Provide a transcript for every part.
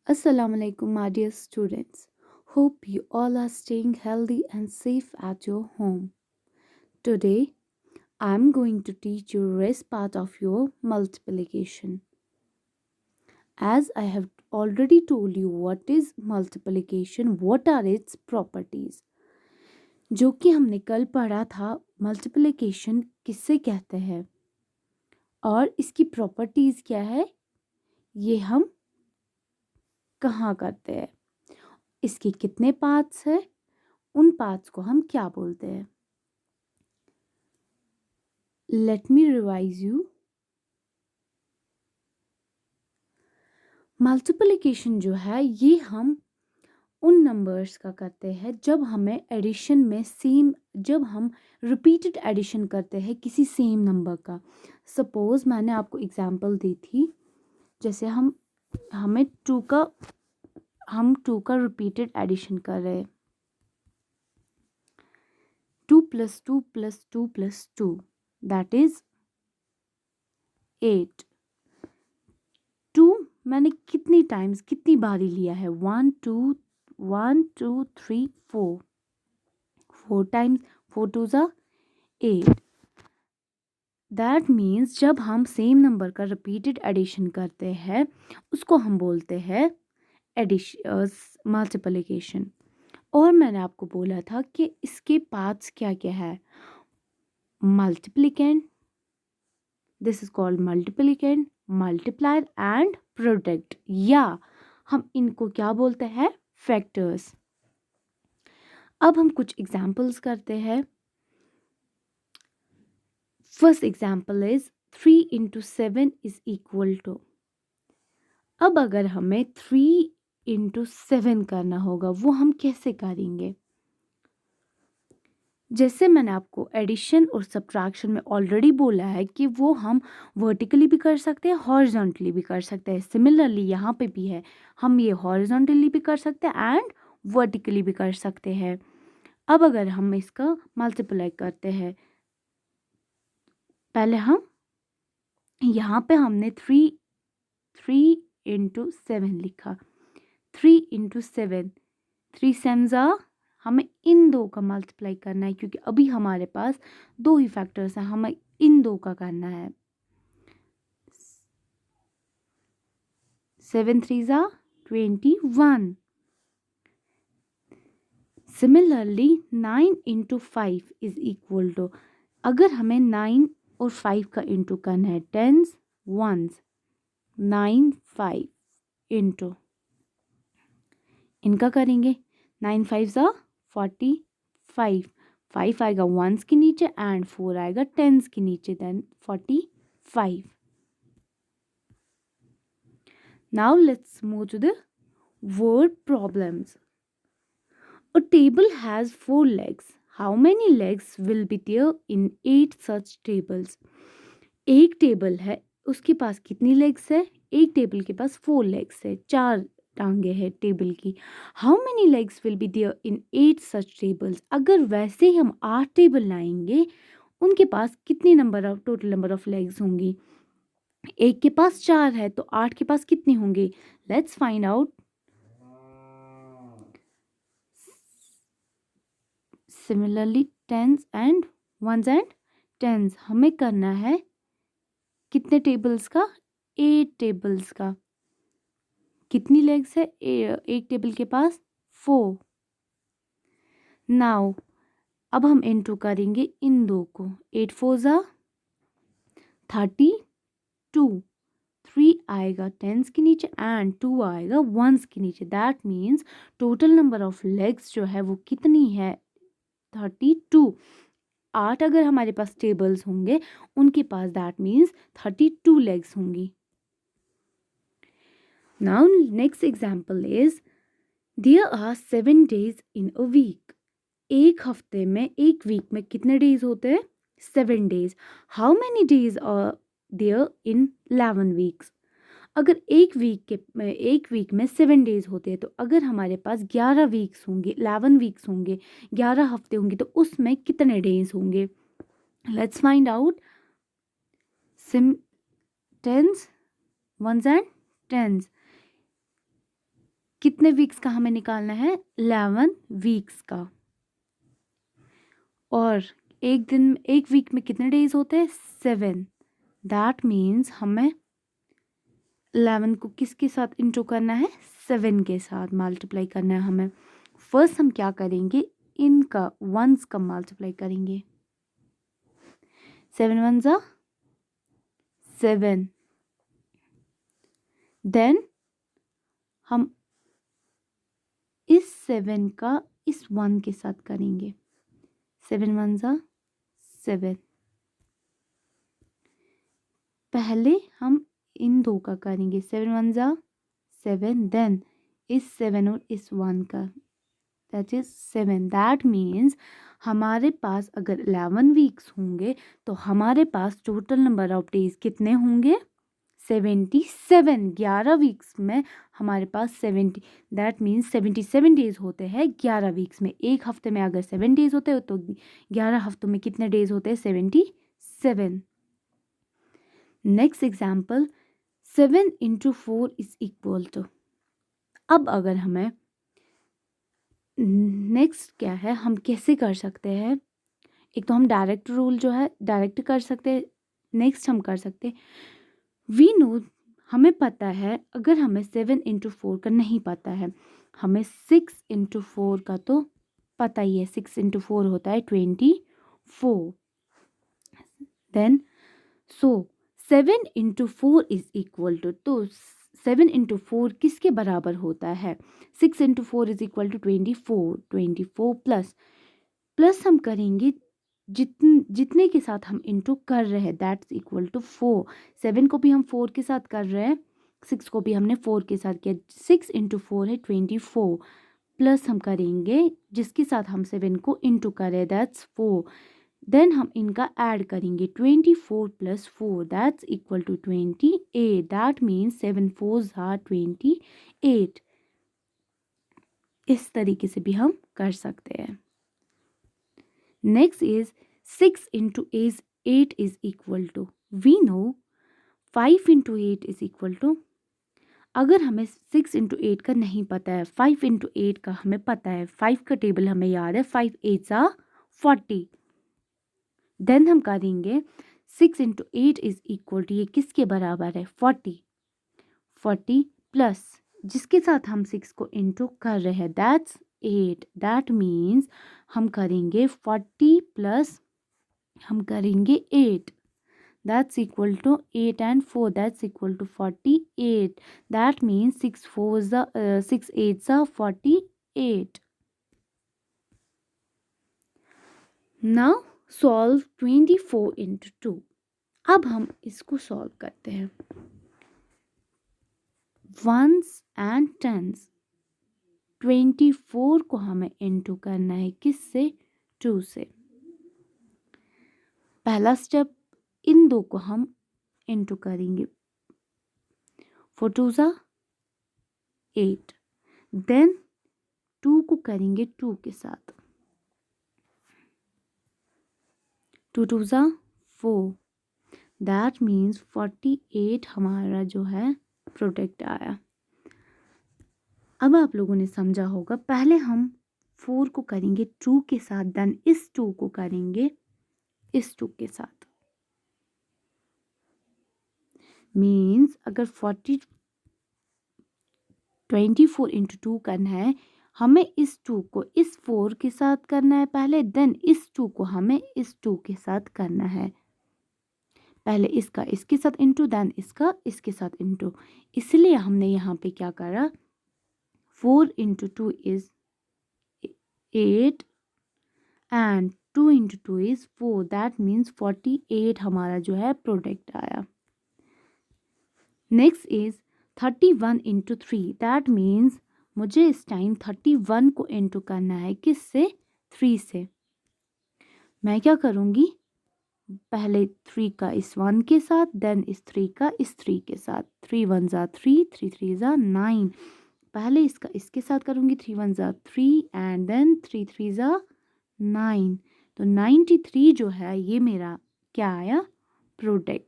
Assalamu alaikum, my dear students. Hope you all are staying healthy and safe at your home. Today, I'm going to teach you rest part of your multiplication. As I have already told you what is multiplication, what are its properties. जो कि हमने कल पढ़ा था multiplication किससे कहते हैं और इसकी प्रॉपर्टीज क्या है, ये हम कहाँ करते हैं, इसके कितने पार्ट्स हैं, उन पार्ट्स को हम क्या बोलते हैं. Let me revise you. Multiplication जो है ये हम उन नंबर्स का करते हैं जब हमें एडिशन में सेम, जब हम रिपीटेड एडिशन करते हैं किसी सेम नंबर का. सपोज मैंने आपको एग्जांपल दी थी, जैसे हमें टू का रिपीटेड एडिशन कर रहे हैं. 2 + 2 + 2 + 2 दैट इज 8. 2 मैंने कितनी टाइम्स, कितनी बारी लिया है, 1 2 1 2 3 4 4 टाइम्स. 4 2 ज़ा 8. दैट मीन्स जब हम सेम नंबर का रिपीटेड एडिशन करते हैं उसको हम बोलते हैं एडिशन, मल्टीप्लिकेशन. और मैंने आपको बोला था कि इसके पार्ट्स क्या क्या है. Multiplicand, this is called multiplicand, multiplier and product, या हम इनको क्या बोलते हैं, फैक्टर्स. अब हम कुछ एग्जाम्पल्स करते हैं. First example is 3 × 7 is equal to. अब अगर हमें 3 × 7 करना होगा वो हम कैसे करेंगे. जैसे मैंने आपको एडिशन और सब्ट्रैक्शन में ऑलरेडी बोला है कि वो हम वर्टिकली भी कर सकते हैं, हॉरिजॉन्टली भी कर सकते हैं. सिमिलरली यहाँ पे भी है, हम ये हॉरिजॉन्टली भी कर सकते हैं एंड वर्टिकली भी कर सकते हैं. अब अगर हम इसका मल्टीप्लाई करते हैं, पहले हम यहाँ पे हमने 3 × 7 लिखा. 3 × 7, 3 7 हमें इन दो का मल्टीप्लाई करना है क्योंकि अभी हमारे पास दो ही फैक्टर्स हैं, हमें इन दो का करना है. 7 3 21. सिमिलरली 9 × 5 इज इक्वल टू, अगर हमें 9 और 5 का इंटू करना है, टेंस वंस, 9 5 इंटू, इनका करेंगे 9 5 45. 5 आएगा वंस के नीचे एंड 4 आएगा टेंस के नीचे, then 45. Now let's move to the word problems. A table has 4 legs. How many legs will be there in 8 such tables? एक टेबल है, उसके पास कितनी लेग्स है, एक टेबल के पास 4 लेग्स है, 4 टांगे हैं टेबल की. How many legs will be there in 8 such tables. अगर वैसे ही हम 8 टेबल लाएंगे, उनके पास कितनी टोटल नंबर ऑफ लेग्स होंगी. एक के पास 4 है तो 8 के पास कितनी होंगी. Let's find out. Similarly tens and ones and tens हमें करना है कितने टेबल्स का, 8 टेबल्स का. कितनी लेग्स है, एक टेबल के पास 4. नाउ अब हम इनटू करेंगे इन दो को. 8 4 32. 3 आएगा टेंस के नीचे एंड 2 आएगा वंस के नीचे. That means total number of legs जो है वो कितनी है, 32. 8 अगर हमारे पास टेबल्स होंगे उनके पास दैट मीन्स 32 लेग्स होंगी. Now next example is there are 7 days in a week. एक हफ्ते में, एक वीक में कितने डेज होते हैं, 7 days. How many days are there in 11 weeks. अगर एक वीक में 7 डेज होते हैं तो अगर हमारे पास 11 वीक्स होंगे, 11 वीक्स होंगे, 11 हफ्ते होंगे तो उसमें कितने डेज होंगे. Let's find out. Tens ones and tens. कितने वीक्स का हमें निकालना है? 11 वीक्स का। और एक वीक में कितने डेज होते हैं? 7। दैट मीन्स हमें 11 को किसके साथ इंटू करना है? 7 के साथ मल्टीप्लाई करना है हमें। फर्स्ट हम क्या करेंगे? इनका वंस का मल्टीप्लाई करेंगे। 7 1 जा 7। देन हम इस 7 का इस 1 के साथ करेंगे। 7 1 जा 7। पहले हम इन दो का करेंगे। 7 1 जा 7। देन इस 7 और इस 1 का, दैट इज 7। दैट मीन्स हमारे पास अगर 11 वीक्स होंगे तो हमारे पास टोटल नंबर ऑफ डेज कितने होंगे? 77। 11 वीक्स में हमारे पास 70, दैट मीन्स 77 डेज होते हैं 11 वीक्स में। एक हफ्ते में अगर 7 डेज होते हैं तो 11 हफ्तों में कितने डेज होते हैं? 77। Next example, 7 into 4 is equal to. अब अगर हमें नेक्स्ट क्या है, हम कैसे कर सकते हैं? एक तो हम डायरेक्ट रूल जो है डायरेक्ट कर सकते हैं। नेक्स्ट हम कर सकते हैं, वी नो, हमें पता है, अगर हमें 7 इंटू 4 का नहीं पता है, हमें 6 इंटू 4 का तो पता ही है। 6 इंटू 4 होता है 24। Then so 7 into 4 is equal to, तो 7 इंटू 4 किसके बराबर होता है? 6 into 4 is equal to 24। 24 plus हम करेंगे जितने के साथ हम इंटू कर रहे हैं, दैट्स इक्वल टू 4। 7 को भी हम 4 के साथ कर रहे हैं, 6 को भी हमने 4 के साथ किया। 6 इंटू 4 है 24, प्लस हम करेंगे जिसके साथ हम 7 को इंटू कर रहे हैं, दैट्स 4। देन हम इनका ऐड करेंगे, 24 plus 4 that's equal to 28। That means 7 4s are 28। इस तरीके से भी हम कर सकते हैं। Next is 6 into 8 is equal to, we know 5 into 8 is equal to, अगर हमें 6 इंटू 8 का नहीं पता है, 5 इंटू 8 का हमें पता है। 5 का टेबल हमें याद है, 5 8 are 40। देन हम करेंगे 6 इंटू 8 इज इक्वल टू, ये किसके बराबर है? 40 प्लस जिसके साथ हम 6 को इंटू कर रहे हैं, दैट्स 8। दैट मीन्स हम करेंगे 40 प्लस हम करेंगे 8, that's equal to 8 and 4, that's equal to 48। That means 6 8s are 48। Now solve 24 into 2। अब हम इसको सॉल्व करते हैं। वंस एंड टेंस, 24 को हमें इंटू करना है किससे? 2 से। पहला स्टेप, इन दो को हम इंटू करेंगे। 4 2 जा 8। देन 2 को करेंगे 2 के साथ, 2 2 जा 4। दैट मीन्स 48 हमारा जो है प्रोडक्ट आया। अब आप लोगों ने समझा होगा, पहले हम 4 को करेंगे 2 के साथ, देन इस 2 को करेंगे इस 2 के साथ। मीन्स अगर 24 इंटू 2 करना है, हमें इस 2 को इस 4 के साथ करना है पहले, देन इस 2 को हमें इस 2 के साथ करना है। पहले इसका इसके साथ इंटू, देन इसका इसके साथ इंटू। इसलिए हमने यहाँ पे क्या करा, 4 into 2 is 8 and 2 into 2 is 4। That means 48 हमारा जो है प्रोडक्ट आया। Next is 31 into 3। That means मुझे इस टाइम 31 को इंटू करना है किससे? 3 से। मैं क्या करूँगी, पहले 3 का इस 1 के साथ, देन इस 3 का इस 3 के साथ। 3 1 जा 3, 3 3 जा 9। पहले इसका इसके साथ करूँगी, 3 1 जा 3 एंड देन 3 3 जा 9। तो 93 जो है ये मेरा क्या आया? Product.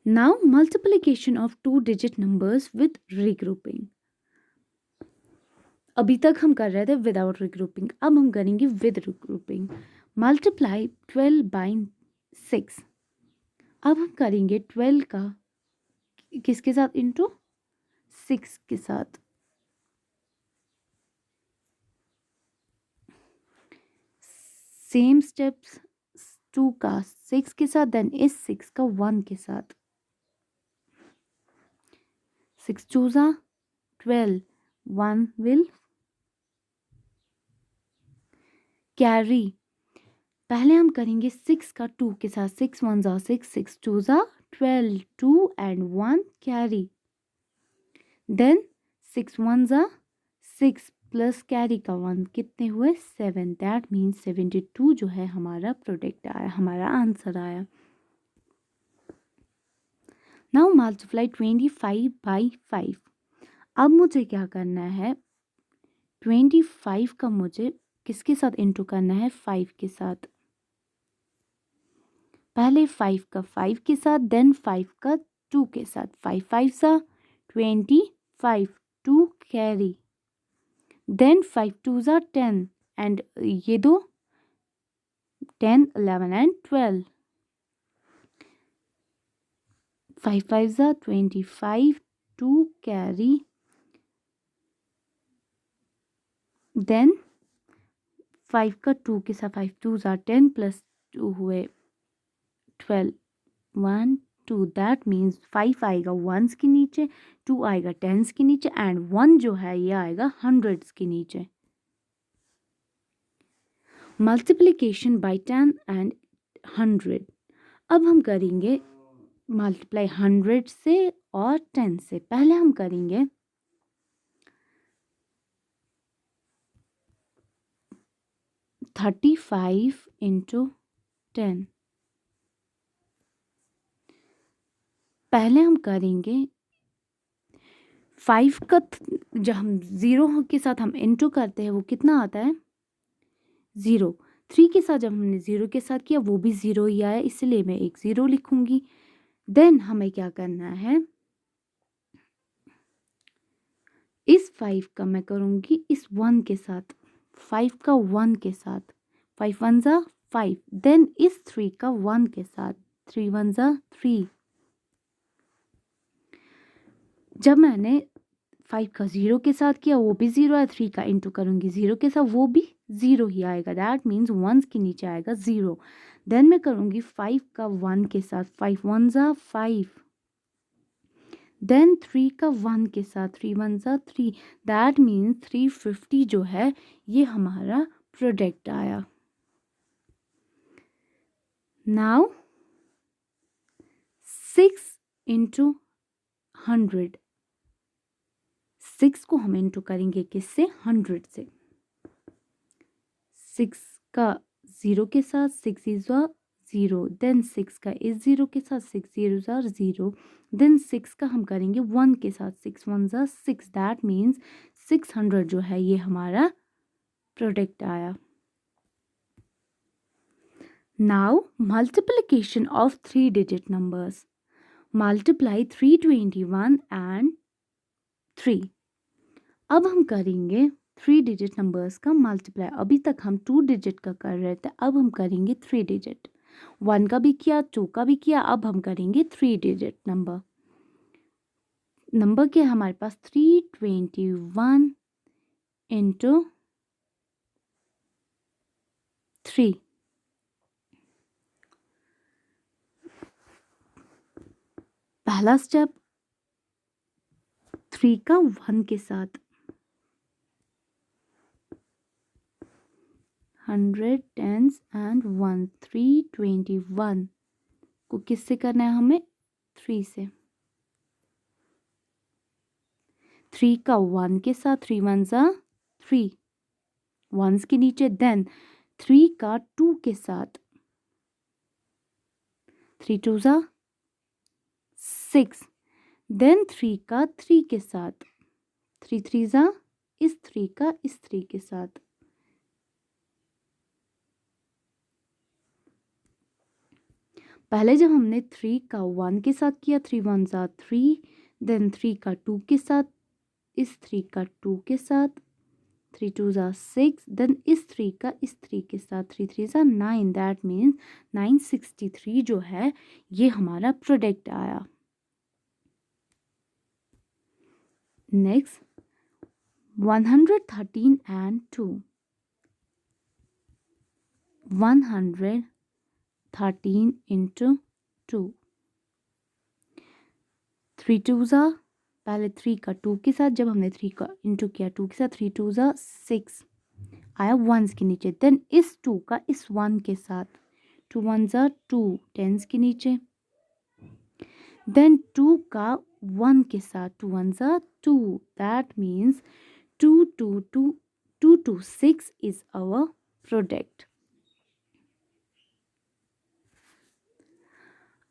Now multiplication of two digit numbers with regrouping. अभी तक हम कर रहे थे विदाउट रिग्रुपिंग, अब हम करेंगे विद रिग्रुपिंग. मल्टीप्लाई 12/6. अब हम करेंगे 12 का किसके साथ इंटू 6 के साथ. सेम स्टेप्स 2 का 6 के साथ, देन इस 6 का 1 के साथ. 6 2 12, 1 will कैरी. पहले हम करेंगे 6 का 2 के साथ. 6 1 6, 6 2 12, 2 and 1 carry. Then 6 1 6 plus carry का 1 कितने हुए 7. दैट मीन्स 72 जो है हमारा प्रोडक्ट आया, हमारा आंसर आया. Now multiply 25/5. अब मुझे क्या करना है, 25 का मुझे किसके साथ इंटू करना है 5 के साथ. पहले 5 का 5 के साथ, देन 5 का 2 के साथ. 5 5 25, 2 कैरी. देन 5 2 10 एंड ये दो 10 11 एंड 12. 5 5 25, 2 कैरी. देन 5 का 2 के साथ 5 2 10 प्लस 2 हुए 12 1 2. दैट मीन्स 5 आएगा वंस के नीचे, 2 आएगा टेंस के नीचे एंड 1 जो है ये आएगा हंड्रेड्स के नीचे. Multiplication bye 10 and 100. अब हम करेंगे मल्टीप्लाई 100 से और 10 से. पहले हम करेंगे 35 इंटू 10. पहले हम करेंगे 5 का जब हम 0 के साथ हम इंटू करते हैं वो कितना आता है 0. 3 के साथ जब हमने 0 के साथ किया वो भी 0 ही आया, इसलिए मैं एक 0 लिखूंगी. देन हमें क्या करना है, इस 5 का मैं करूंगी इस 1 के साथ. 5 का 1 के साथ. 5 1 5. देन इस 3 का 1 के साथ. 3 1 3. जब मैंने 5 का 0 के साथ किया वो भी 0 है. 3 का इंटू करूंगी 0 के साथ वो भी 0 ही आएगा. दैट मीन्स 1 के नीचे आएगा 0. देन मैं करूंगी 5 का 1 के साथ. 5 1 5. देन 3 का 1 के साथ. 3 1 3. दैट मीन्स 350 जो है ये हमारा प्रोडक्ट आया. Now 6 into 100. 6 को हम इंटू करेंगे किससे 100 से. 6 का 0 के साथ 6 इज 0. देन 6 का इस 0 के साथ 6 0 0. देन 6 का हम करेंगे 1 के साथ. 6 1 6. दैट मीन्स 600 जो है ये हमारा प्रोडक्ट आया. Now multiplication of 3 digit numbers. Multiply 321 and 3. अब हम करेंगे 3 डिजिट नंबर्स का मल्टीप्लाई. अभी तक हम 2 डिजिट का कर रहे थे, अब हम करेंगे 3 डिजिट. 1 का भी किया, 2 का भी किया, अब हम करेंगे 3 डिजिट नंबर. नंबर क्या है हमारे पास 321 इंटू 3. पहला स्टेप 3 का 1 के साथ. 100 टेंस एंड 1. 321 को किससे करना है हमें 3 से. 3 का 1 के साथ. 3 1 3. वंस के नीचे. देन 3 का 2 के साथ. 3 2 6. देन 3 का 3 के साथ. 3 3 इस 3 का इस 3 के साथ. पहले जब हमने 3 का 1 के साथ किया, 3 1 ज़ा 3, देन 3 का 2 के साथ, इस 3 का 2 के साथ, 3 2 ज़ा 6, देन इस 3 का इस 3 के साथ, 3 3 ज़ा 9, दैट मीन्स 963 जो है ये हमारा प्रोडक्ट आया। नेक्स्ट 113 and 2, 113 into 2, 3 2 ज़ा, पहले 3 का 2 के साथ, जब हमने 3 का इंटू किया 2 के साथ, 3 2 ज़ा 6 आया 1s के नीचे, देन इस 2 का इस 1 के साथ, 2 1 ज़ा 2 10s के नीचे, देन 2 का 1 के साथ, 2 1 ज़ा 2, that means 2 2 2 2 2 6 is our product.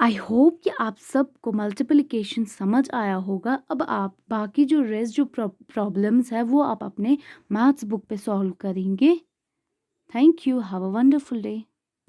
I hope कि आप सबको मल्टीप्लिकेशन समझ आया होगा। अब आप बाकी जो रेस्ट जो प्रॉब्लम्स है वो आप अपने मैथ्स बुक पे सॉल्व करेंगे। Thank you, have a wonderful day.